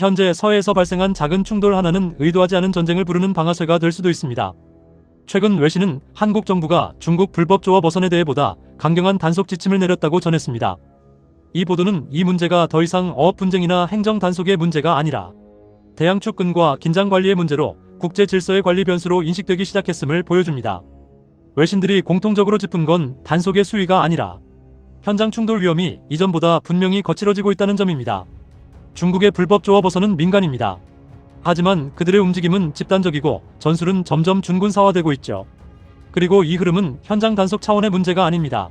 현재 서해에서 발생한 작은 충돌 하나는 의도하지 않은 전쟁을 부르는 방아쇠가 될 수도 있습니다. 최근 외신은 한국 정부가 중국 불법 조업 어선에 대해 보다 강경한 단속 지침을 내렸다고 전했습니다. 이 보도는 이 문제가 더 이상 어업 분쟁이나 행정 단속의 문제가 아니라 대양 축근과 긴장 관리의 문제로 국제 질서의 관리 변수로 인식되기 시작했음을 보여줍니다. 외신들이 공통적으로 짚은 건 단속의 수위가 아니라 현장 충돌 위험이 이전보다 분명히 거칠어지고 있다는 점입니다. 중국의 불법 조업 어선은 민간입니다. 하지만 그들의 움직임은 집단적이고 전술은 점점 준군사화되고 있죠. 그리고 이 흐름은 현장 단속 차원의 문제가 아닙니다.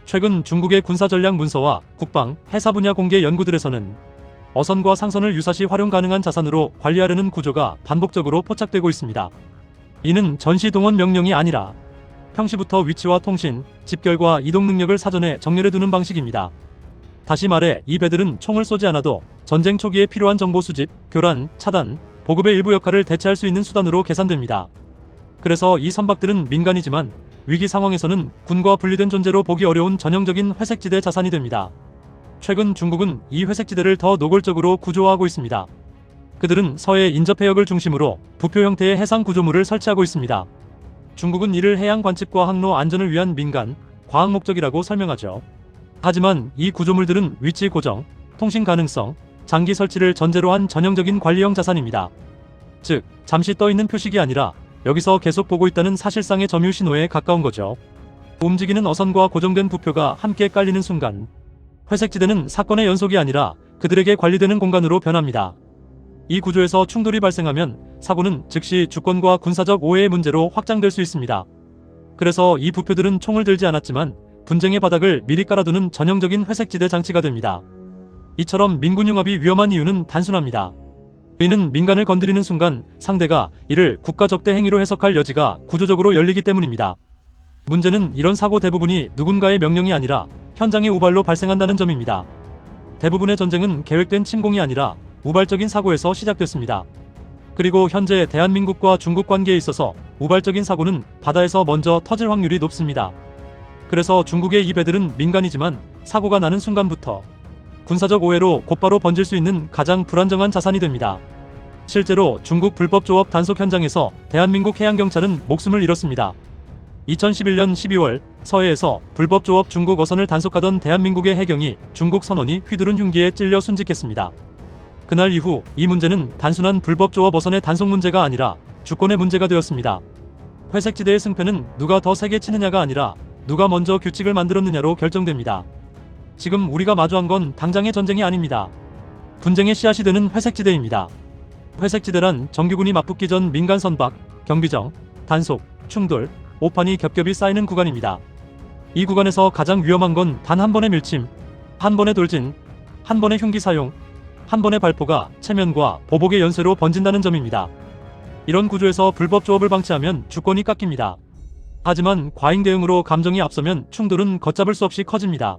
최근 중국의 군사전략 문서와 국방, 해사 분야 공개 연구들에서는 어선과 상선을 유사시 활용 가능한 자산으로 관리하려는 구조가 반복적으로 포착되고 있습니다. 이는 전시 동원 명령이 아니라 평시부터 위치와 통신, 집결과 이동 능력을 사전에 정렬해두는 방식입니다. 다시 말해 이 배들은 총을 쏘지 않아도 전쟁 초기에 필요한 정보 수집, 교란, 차단, 보급의 일부 역할을 대체할 수 있는 수단으로 계산됩니다. 그래서 이 선박들은 민간이지만 위기 상황에서는 군과 분리된 존재로 보기 어려운 전형적인 회색지대 자산이 됩니다. 최근 중국은 이 회색지대를 더 노골적으로 구조화하고 있습니다. 그들은 서해 인접해역을 중심으로 부표 형태의 해상 구조물을 설치하고 있습니다. 중국은 이를 해양 관측과 항로 안전을 위한 민간, 과학 목적이라고 설명하죠. 하지만 이 구조물들은 위치 고정, 통신 가능성, 장기 설치를 전제로 한 전형적인 관리형 자산입니다. 즉, 잠시 떠있는 표식이 아니라 여기서 계속 보고 있다는 사실상의 점유 신호에 가까운 거죠. 움직이는 어선과 고정된 부표가 함께 깔리는 순간 회색지대는 사건의 연속이 아니라 그들에게 관리되는 공간으로 변합니다. 이 구조에서 충돌이 발생하면 사고는 즉시 주권과 군사적 오해의 문제로 확장될 수 있습니다. 그래서 이 부표들은 총을 들지 않았지만 분쟁의 바닥을 미리 깔아두는 전형적인 회색지대 장치가 됩니다. 이처럼 민군융합이 위험한 이유는 단순합니다. 이는 민간을 건드리는 순간 상대가 이를 국가적대 행위로 해석할 여지가 구조적으로 열리기 때문입니다. 문제는 이런 사고 대부분이 누군가의 명령이 아니라 현장의 우발로 발생한다는 점입니다. 대부분의 전쟁은 계획된 침공이 아니라 우발적인 사고에서 시작됐습니다. 그리고 현재 대한민국과 중국 관계에 있어서 우발적인 사고는 바다에서 먼저 터질 확률이 높습니다. 그래서 중국의 이 배들은 민간이지만 사고가 나는 순간부터 군사적 오해로 곧바로 번질 수 있는 가장 불안정한 자산이 됩니다. 실제로 중국 불법 조업 단속 현장에서 대한민국 해양경찰은 목숨을 잃었습니다. 2011년 12월 서해에서 불법 조업 중국 어선을 단속하던 대한민국의 해경이 중국 선원이 휘두른 흉기에 찔려 순직했습니다. 그날 이후 이 문제는 단순한 불법 조업 어선의 단속 문제가 아니라 주권의 문제가 되었습니다. 회색지대의 승패는 누가 더 세게 치느냐가 아니라 누가 먼저 규칙을 만들었느냐로 결정됩니다. 지금 우리가 마주한 건 당장의 전쟁이 아닙니다. 분쟁의 씨앗이 되는 회색지대입니다. 회색지대란 정규군이 맞붙기 전 민간 선박, 경비정, 단속, 충돌, 오판이 겹겹이 쌓이는 구간입니다. 이 구간에서 가장 위험한 건 단 한 번의 밀침, 한 번의 돌진, 한 번의 흉기 사용, 한 번의 발포가 체면과 보복의 연쇄로 번진다는 점입니다. 이런 구조에서 불법 조업을 방치하면 주권이 깎입니다. 하지만 과잉 대응으로 감정이 앞서면 충돌은 걷잡을 수 없이 커집니다.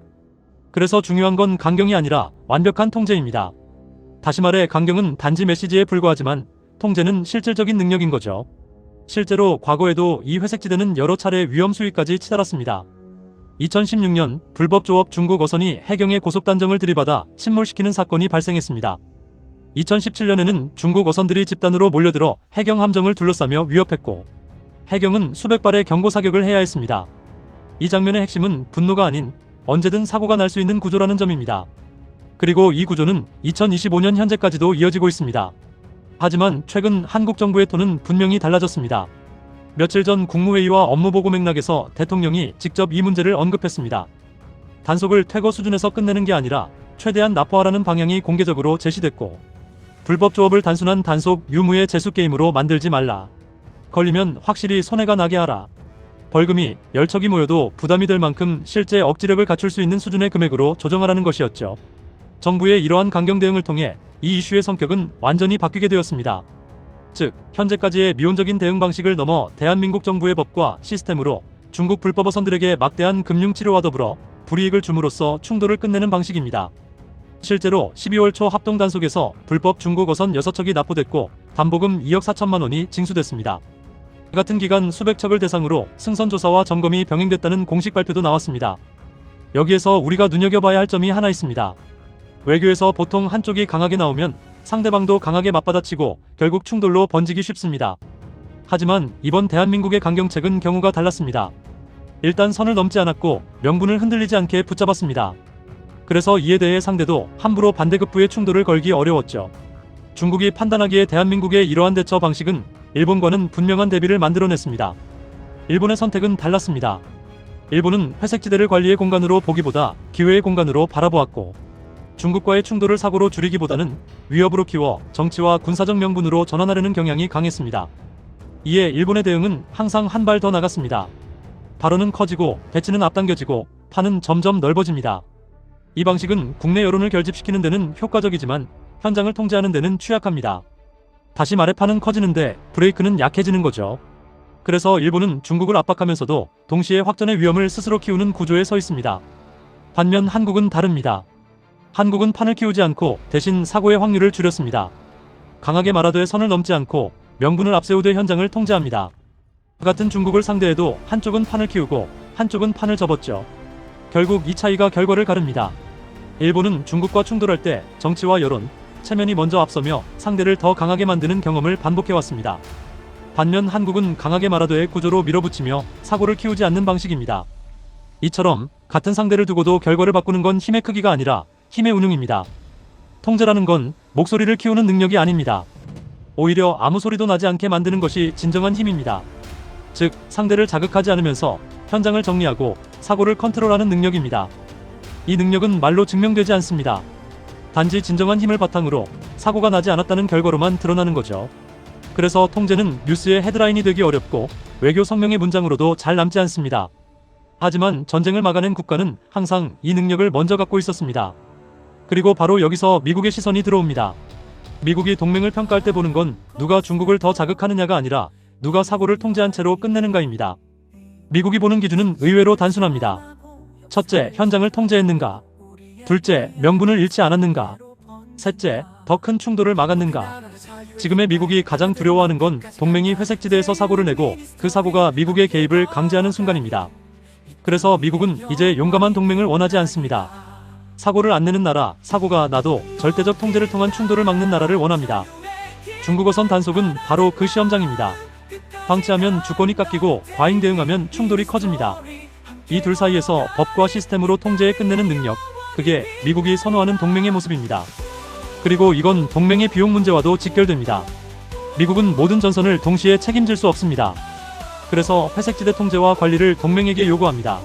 그래서 중요한 건 강경이 아니라 완벽한 통제입니다. 다시 말해 강경은 단지 메시지에 불과하지만 통제는 실질적인 능력인 거죠. 실제로 과거에도 이 회색지대는 여러 차례 위험 수위까지 치달았습니다. 2016년 불법 조업 중국 어선이 해경의 고속단정을 들이받아 침몰시키는 사건이 발생했습니다. 2017년에는 중국 어선들이 집단으로 몰려들어 해경 함정을 둘러싸며 위협했고 해경은 수백 발의 경고 사격을 해야 했습니다. 이 장면의 핵심은 분노가 아닌 언제든 사고가 날 수 있는 구조라는 점입니다. 그리고 이 구조는 2025년 현재까지도 이어지고 있습니다. 하지만 최근 한국 정부의 톤은 분명히 달라졌습니다. 며칠 전 국무회의와 업무보고 맥락에서 대통령이 직접 이 문제를 언급했습니다. 단속을 퇴거 수준에서 끝내는 게 아니라 최대한 납부하라는 방향이 공개적으로 제시됐고 불법 조업을 단순한 단속 유무의 재수게임으로 만들지 말라. 걸리면 확실히 손해가 나게 하라. 벌금이 열척이 모여도 부담이 될 만큼 실제 억지력을 갖출 수 있는 수준의 금액으로 조정하라는 것이었죠. 정부의 이러한 강경 대응을 통해 이 이슈의 성격은 완전히 바뀌게 되었습니다. 즉, 현재까지의 미온적인 대응 방식을 넘어 대한민국 정부의 법과 시스템으로 중국 불법 어선들에게 막대한 금융치료와 더불어 불이익을 줌으로써 충돌을 끝내는 방식입니다. 실제로 12월 초 합동 단속에서 불법 중국 어선 6척이 납부됐고 담보금 2억 4천만 원이 징수됐습니다. 같은 기간 수백 척을 대상으로 승선 조사와 점검이 병행됐다는 공식 발표도 나왔습니다. 여기에서 우리가 눈여겨봐야 할 점이 하나 있습니다. 외교에서 보통 한쪽이 강하게 나오면 상대방도 강하게 맞받아치고 결국 충돌로 번지기 쉽습니다. 하지만 이번 대한민국의 강경책은 경우가 달랐습니다. 일단 선을 넘지 않았고 명분을 흔들리지 않게 붙잡았습니다. 그래서 이에 대해 상대도 함부로 반대급부의 충돌을 걸기 어려웠죠. 중국이 판단하기에 대한민국의 이러한 대처 방식은 일본과는 분명한 대비를 만들어냈습니다. 일본의 선택은 달랐습니다. 일본은 회색지대를 관리의 공간으로 보기보다 기회의 공간으로 바라보았고, 중국과의 충돌을 사고로 줄이기보다는 위협으로 키워 정치와 군사적 명분으로 전환하려는 경향이 강했습니다. 이에 일본의 대응은 항상 한 발 더 나갔습니다. 발언은 커지고 배치는 앞당겨지고 판은 점점 넓어집니다. 이 방식은 국내 여론을 결집시키는 데는 효과적이지만 현장을 통제하는 데는 취약합니다. 다시 말해 판은 커지는데 브레이크는 약해지는 거죠. 그래서 일본은 중국을 압박하면서도 동시에 확전의 위험을 스스로 키우는 구조에 서 있습니다. 반면 한국은 다릅니다. 한국은 판을 키우지 않고 대신 사고의 확률을 줄였습니다. 강하게 말하되 선을 넘지 않고 명분을 앞세우되 현장을 통제합니다. 같은 중국을 상대해도 한쪽은 판을 키우고 한쪽은 판을 접었죠. 결국 이 차이가 결과를 가릅니다. 일본은 중국과 충돌할 때 정치와 여론, 체면이 먼저 앞서며 상대를 더 강하게 만드는 경험을 반복해왔습니다. 반면 한국은 강하게 말하되 구조로 밀어붙이며 사고를 키우지 않는 방식입니다. 이처럼 같은 상대를 두고도 결과를 바꾸는 건 힘의 크기가 아니라 힘의 운용입니다. 통제라는 건 목소리를 키우는 능력이 아닙니다. 오히려 아무 소리도 나지 않게 만드는 것이 진정한 힘입니다. 즉, 상대를 자극하지 않으면서 현장을 정리하고 사고를 컨트롤하는 능력입니다. 이 능력은 말로 증명되지 않습니다. 단지 진정한 힘을 바탕으로 사고가 나지 않았다는 결과로만 드러나는 거죠. 그래서 통제는 뉴스의 헤드라인이 되기 어렵고 외교 성명의 문장으로도 잘 남지 않습니다. 하지만 전쟁을 막아낸 국가는 항상 이 능력을 먼저 갖고 있었습니다. 그리고 바로 여기서 미국의 시선이 들어옵니다. 미국이 동맹을 평가할 때 보는 건 누가 중국을 더 자극하느냐가 아니라 누가 사고를 통제한 채로 끝내는가입니다. 미국이 보는 기준은 의외로 단순합니다. 첫째, 현장을 통제했는가? 둘째, 명분을 잃지 않았는가? 셋째, 더 큰 충돌을 막았는가? 지금의 미국이 가장 두려워하는 건 동맹이 회색지대에서 사고를 내고 그 사고가 미국의 개입을 강제하는 순간입니다. 그래서 미국은 이제 용감한 동맹을 원하지 않습니다. 사고를 안 내는 나라, 사고가 나도 절대적 통제를 통한 충돌을 막는 나라를 원합니다. 중국어선 단속은 바로 그 시험장입니다. 방치하면 주권이 깎이고 과잉 대응하면 충돌이 커집니다. 이 둘 사이에서 법과 시스템으로 통제해 끝내는 능력, 그게 미국이 선호하는 동맹의 모습입니다. 그리고 이건 동맹의 비용 문제와도 직결됩니다. 미국은 모든 전선을 동시에 책임질 수 없습니다. 그래서 회색지대 통제와 관리를 동맹에게 요구합니다.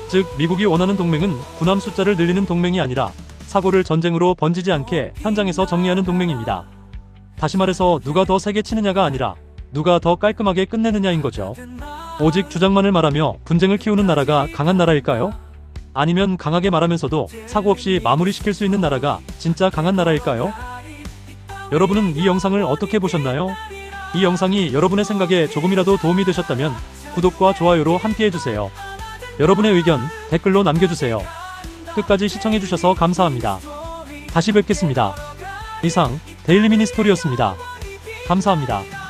즉, 미국이 원하는 동맹은 군함 숫자를 늘리는 동맹이 아니라 사고를 전쟁으로 번지지 않게 현장에서 정리하는 동맹입니다. 다시 말해서 누가 더 세게 치느냐가 아니라 누가 더 깔끔하게 끝내느냐인 거죠. 오직 주장만을 말하며 분쟁을 키우는 나라가 강한 나라일까요? 아니면 강하게 말하면서도 사고 없이 마무리시킬 수 있는 나라가 진짜 강한 나라일까요? 여러분은 이 영상을 어떻게 보셨나요? 이 영상이 여러분의 생각에 조금이라도 도움이 되셨다면 구독과 좋아요로 함께해주세요. 여러분의 의견 댓글로 남겨주세요. 끝까지 시청해주셔서 감사합니다. 다시 뵙겠습니다. 이상 데일리 미니스토리였습니다. 감사합니다.